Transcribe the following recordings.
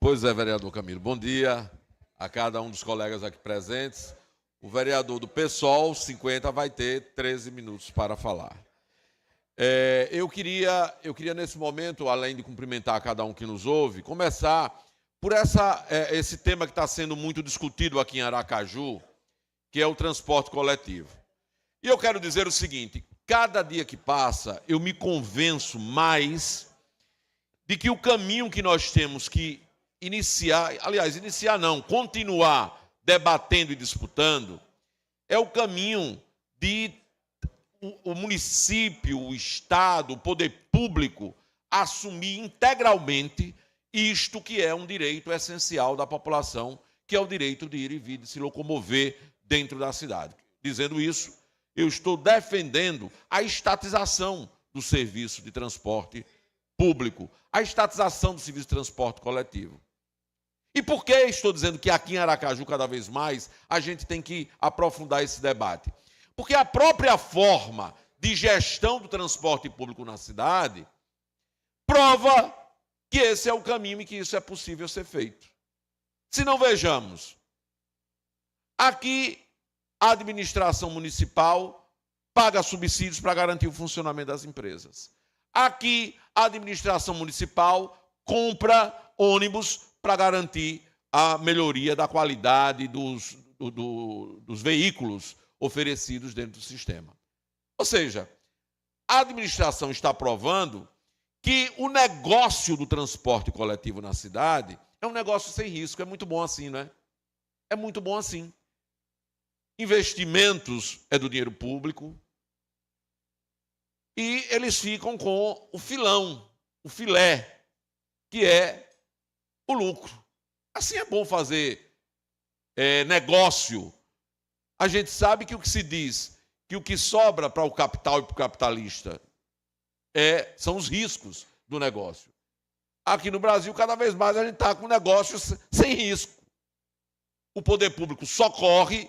Pois é, vereador Camilo. Bom dia a cada um dos colegas aqui presentes. O vereador do PSOL, 50, vai ter 13 minutos para falar. Eu queria, nesse momento, além de cumprimentar cada um que nos ouve, começar por esse tema que está sendo muito discutido aqui em Aracaju, que é o transporte coletivo. E eu quero dizer o seguinte: cada dia que passa, eu me convenço mais de que o caminho que nós temos que continuar debatendo e disputando, é o caminho de o município, o Estado, o poder público assumir integralmente isto que é um direito essencial da população, que é o direito de ir e vir, de se locomover dentro da cidade. Dizendo isso, eu estou defendendo a estatização do serviço de transporte público, a estatização do serviço de transporte coletivo. E por que estou dizendo que aqui em Aracaju, cada vez mais, a gente tem que aprofundar esse debate? Porque a própria forma de gestão do transporte público na cidade prova que esse é o caminho e que isso é possível ser feito. Se não, vejamos, aqui a administração municipal paga subsídios para garantir o funcionamento das empresas. Aqui a administração municipal compra ônibus para garantir a melhoria da qualidade dos veículos oferecidos dentro do sistema. Ou seja, a administração está provando que o negócio do transporte coletivo na cidade é um negócio sem risco. É muito bom assim, não é? É muito bom assim. Investimentos é do dinheiro público e eles ficam com o filão, o filé, que é o lucro. Assim é bom fazer negócio. A gente sabe que o que se diz, que o que sobra para o capital e para o capitalista são os riscos do negócio. Aqui no Brasil, cada vez mais, a gente está com negócios sem risco. O poder público socorre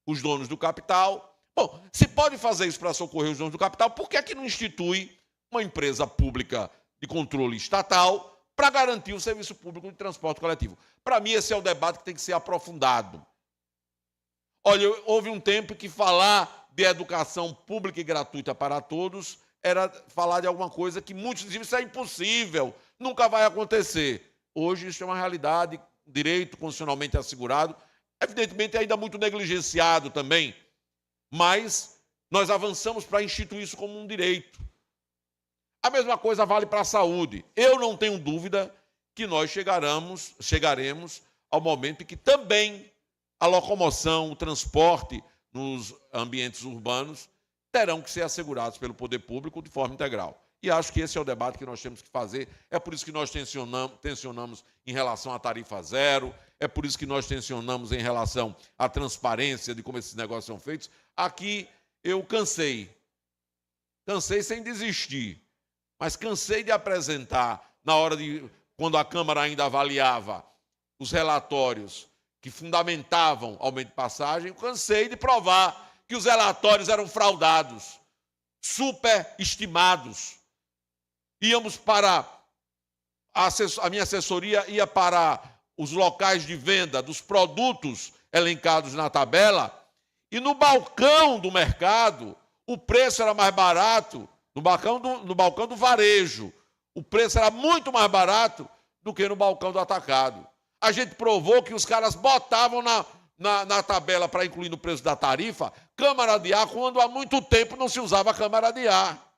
os donos do capital. Bom, se pode fazer isso para socorrer os donos do capital, por que é que não institui uma empresa pública de controle estatal para garantir o serviço público de transporte coletivo? Para mim, esse é o debate que tem que ser aprofundado. Olha, houve um tempo que falar de educação pública e gratuita para todos era falar de alguma coisa que muitos diziam: isso é impossível, nunca vai acontecer. Hoje isso é uma realidade, direito constitucionalmente assegurado, evidentemente ainda muito negligenciado também, mas nós avançamos para instituir isso como um direito. A mesma coisa vale para a saúde. Eu não tenho dúvida que nós chegaremos ao momento em que também a locomoção, o transporte nos ambientes urbanos terão que ser assegurados pelo poder público de forma integral. E acho que esse é o debate que nós temos que fazer. É por isso que nós tensionamos em relação à tarifa zero, é por isso que nós tensionamos em relação à transparência de como esses negócios são feitos. Aqui eu cansei sem desistir, mas cansei de apresentar, quando a Câmara ainda avaliava os relatórios que fundamentavam aumento de passagem, cansei de provar que os relatórios eram fraudados, superestimados. Íamos para a minha assessoria ia para os locais de venda dos produtos elencados na tabela, e no balcão do mercado o preço era mais barato, no balcão do varejo, o preço era muito mais barato do que no balcão do atacado. A gente provou que os caras botavam na tabela para incluir no preço da tarifa câmara de ar, quando há muito tempo não se usava câmara de ar.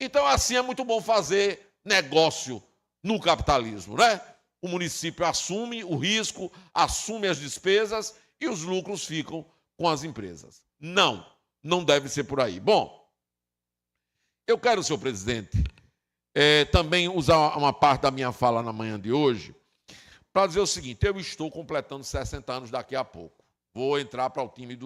Então, assim é muito bom fazer negócio no capitalismo, né? O município assume o risco, assume as despesas e os lucros ficam com as empresas. Não deve ser por aí. Bom, eu quero, senhor presidente, também usar uma parte da minha fala na manhã de hoje para dizer o seguinte: eu estou completando 60 anos daqui a pouco. Vou entrar para o time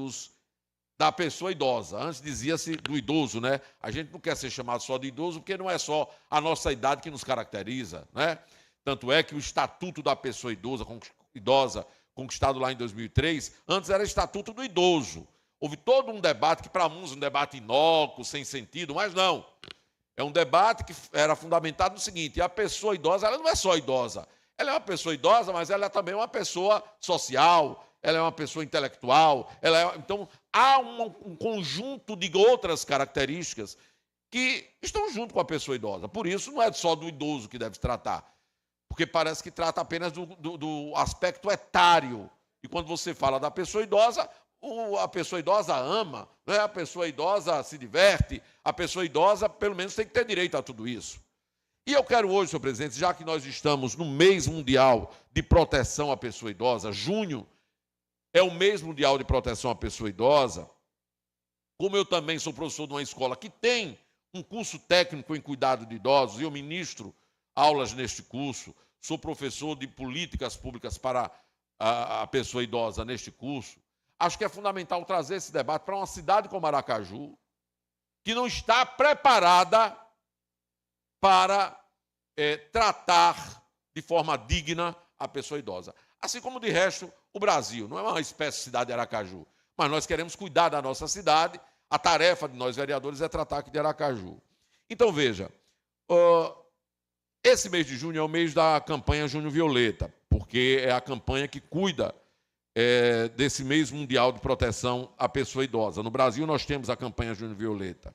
da pessoa idosa. Antes dizia-se do idoso, né? A gente não quer ser chamado só de idoso, porque não é só a nossa idade que nos caracteriza, né? Tanto é que o Estatuto da Pessoa Idosa, conquistado lá em 2003, antes era Estatuto do Idoso. Houve todo um debate que, para uns, um debate inócuo, sem sentido, mas não. É um debate que era fundamentado no seguinte: a pessoa idosa, ela não é só idosa. Ela é uma pessoa idosa, mas ela é também uma pessoa social, ela é uma pessoa intelectual. Então, há um conjunto de outras características que estão junto com a pessoa idosa. Por isso, não é só do idoso que deve se tratar, porque parece que trata apenas do aspecto etário. E quando você fala da pessoa idosa, a pessoa idosa ama, né? A pessoa idosa se diverte, a pessoa idosa, pelo menos, tem que ter direito a tudo isso. E eu quero hoje, senhor presidente, já que nós estamos no mês mundial de proteção à pessoa idosa, junho é o mês mundial de proteção à pessoa idosa, como eu também sou professor de uma escola que tem um curso técnico em cuidado de idosos, e eu ministro aulas neste curso, sou professor de políticas públicas para a pessoa idosa neste curso, acho que é fundamental trazer esse debate para uma cidade como Aracaju, que não está preparada para tratar de forma digna a pessoa idosa. Assim como, de resto, o Brasil não é uma espécie de cidade de Aracaju, mas nós queremos cuidar da nossa cidade. A tarefa de nós, vereadores, é tratar aqui de Aracaju. Então, veja, esse mês de junho é o mês da campanha Junho Violeta, porque é a campanha que cuida desse mês mundial de proteção à pessoa idosa. No Brasil, nós temos a campanha Junho Violeta.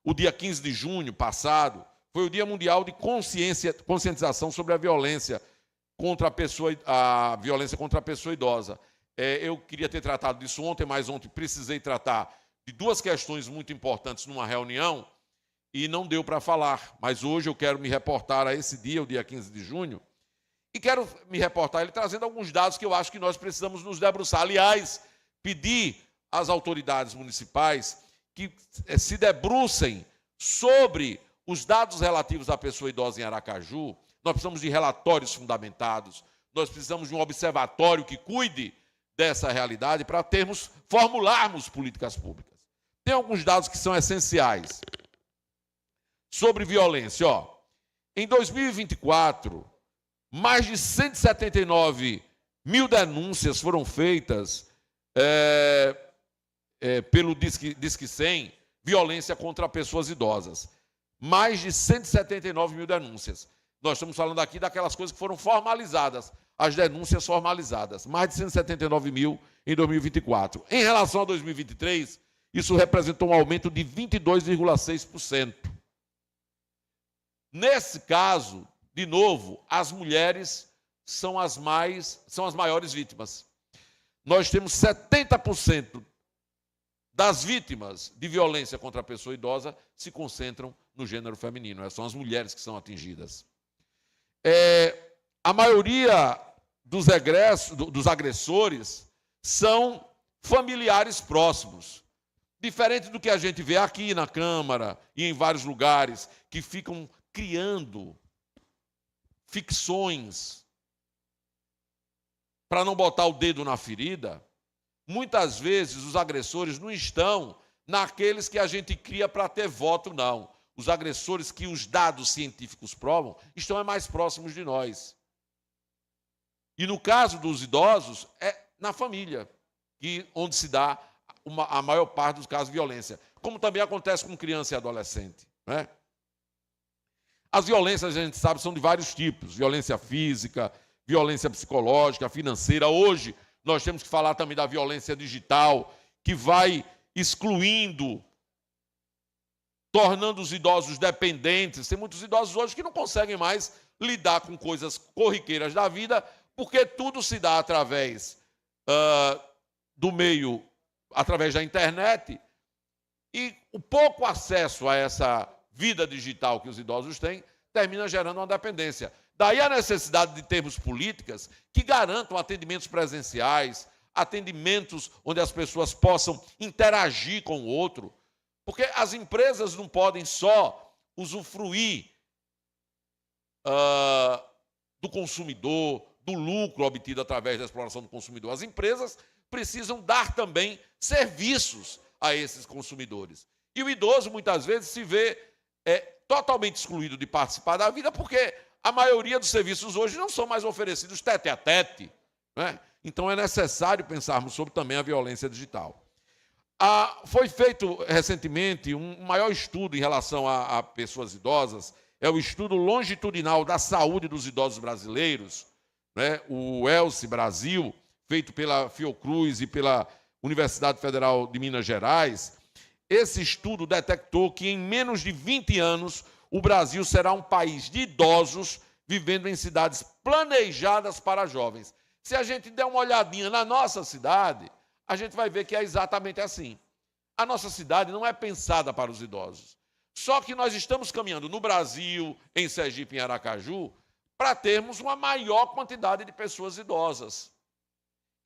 O dia 15 de junho passado foi o Dia Mundial de Conscientização sobre a violência contra a violência contra a pessoa idosa. Eu queria ter tratado disso ontem, mas ontem precisei tratar de duas questões muito importantes numa reunião e não deu para falar. Mas hoje eu quero me reportar a esse dia, o dia 15 de junho, e quero me reportar ele trazendo alguns dados que eu acho que nós precisamos nos debruçar. Aliás, pedir às autoridades municipais que se debrucem sobre os dados relativos à pessoa idosa em Aracaju. Nós precisamos de relatórios fundamentados, nós precisamos de um observatório que cuide dessa realidade para formularmos políticas públicas. Tem alguns dados que são essenciais. Sobre violência, em 2024, mais de 179 mil denúncias foram feitas pelo Disque 100, violência contra pessoas idosas. Mais de 179 mil denúncias. Nós estamos falando aqui daquelas coisas que foram formalizadas, as denúncias formalizadas. Mais de 179 mil em 2024. Em relação a 2023, isso representou um aumento de 22,6%. Nesse caso, de novo, as mulheres são as maiores vítimas. Nós temos 70% das vítimas de violência contra a pessoa idosa se concentram no gênero feminino. São as mulheres que são atingidas. A maioria dos agressores são familiares próximos. Diferente do que a gente vê aqui na Câmara e em vários lugares, que ficam criando ficções para não botar o dedo na ferida. Muitas vezes os agressores não estão naqueles que a gente cria para ter voto, não. Os agressores que os dados científicos provam estão mais próximos de nós. E no caso dos idosos, é na família, onde se dá a maior parte dos casos de violência. Como também acontece com criança e adolescente, né? As violências, a gente sabe, são de vários tipos. Violência física, violência psicológica, financeira. Hoje, nós temos que falar também da violência digital, que vai excluindo, tornando os idosos dependentes. Tem muitos idosos hoje que não conseguem mais lidar com coisas corriqueiras da vida, porque tudo se dá através do meio, através da internet, e o pouco acesso a essa vida digital que os idosos têm termina gerando uma dependência. Daí a necessidade de termos políticas que garantam atendimentos presenciais, atendimentos onde as pessoas possam interagir com o outro, porque as empresas não podem só usufruir do consumidor, do lucro obtido através da exploração do consumidor. As empresas precisam dar também serviços a esses consumidores. E o idoso, muitas vezes, se vê totalmente excluído de participar da vida, porque a maioria dos serviços hoje não são mais oferecidos tete a tete, né? Então é necessário pensarmos sobre também a violência digital. Foi feito recentemente um maior estudo em relação a pessoas idosas, é o estudo longitudinal da saúde dos idosos brasileiros, né, o ELSE Brasil, feito pela Fiocruz e pela Universidade Federal de Minas Gerais. Esse estudo detectou que em menos de 20 anos o Brasil será um país de idosos vivendo em cidades planejadas para jovens. Se a gente der uma olhadinha na nossa cidade, a gente vai ver que é exatamente assim. A nossa cidade não é pensada para os idosos. Só que nós estamos caminhando no Brasil, em Sergipe, em Aracaju, para termos uma maior quantidade de pessoas idosas.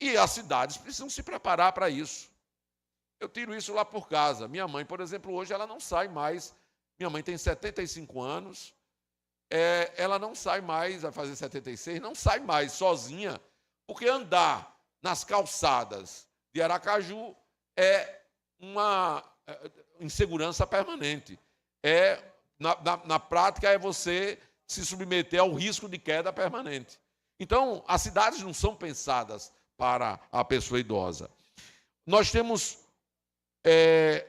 E as cidades precisam se preparar para isso. Eu tiro isso lá por casa. Minha mãe, por exemplo, hoje ela não sai mais. Minha mãe tem 75 anos, ela não sai mais, vai fazer 76, não sai mais sozinha, porque andar nas calçadas de Aracaju é uma insegurança permanente. Na prática, é você se submeter ao risco de queda permanente. Então, as cidades não são pensadas para a pessoa idosa. Nós temos,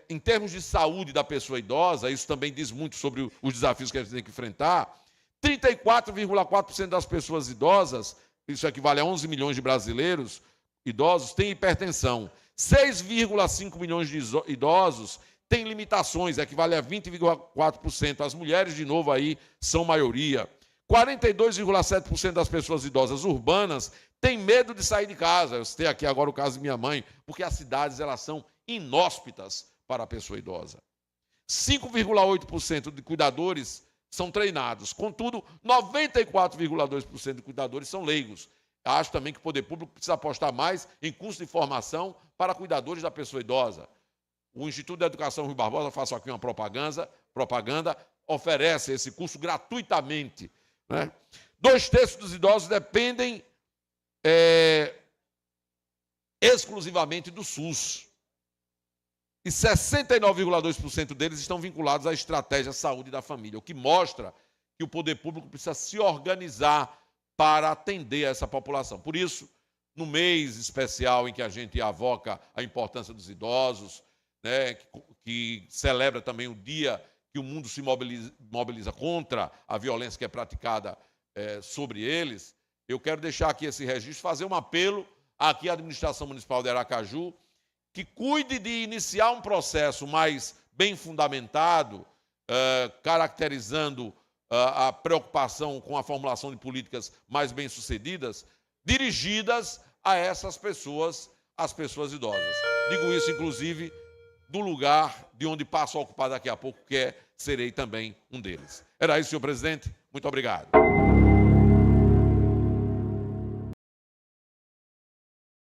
em termos de saúde da pessoa idosa, isso também diz muito sobre os desafios que a gente tem que enfrentar, 34,4% das pessoas idosas, isso equivale a 11 milhões de brasileiros idosos, têm hipertensão. 6,5 milhões de idosos têm limitações, equivale a 20,4%. As mulheres, de novo, aí são maioria. 42,7% das pessoas idosas urbanas têm medo de sair de casa. Eu citei aqui agora o caso de minha mãe, porque as cidades elas são inóspitas para a pessoa idosa. 5,8% de cuidadores são treinados. Contudo, 94,2% de cuidadores são leigos. Acho também que o poder público precisa apostar mais em curso de formação para cuidadores da pessoa idosa. O Instituto de Educação Rui Barbosa, faço aqui uma propaganda, oferece esse curso gratuitamente, né? 2/3 dos idosos dependem exclusivamente do SUS. E 69,2% deles estão vinculados à estratégia saúde da família, o que mostra que o poder público precisa se organizar para atender a essa população. Por isso, no mês especial em que a gente avoca a importância dos idosos, né, que celebra também o dia que o mundo se mobiliza contra a violência que é praticada sobre eles, eu quero deixar aqui esse registro, fazer um apelo aqui à administração municipal de Aracaju, que cuide de iniciar um processo mais bem fundamentado, caracterizando a preocupação com a formulação de políticas mais bem-sucedidas, dirigidas a essas pessoas, as pessoas idosas. Digo isso, inclusive, do lugar de onde passo a ocupar daqui a pouco, que serei também um deles. Era isso, senhor presidente. Muito obrigado.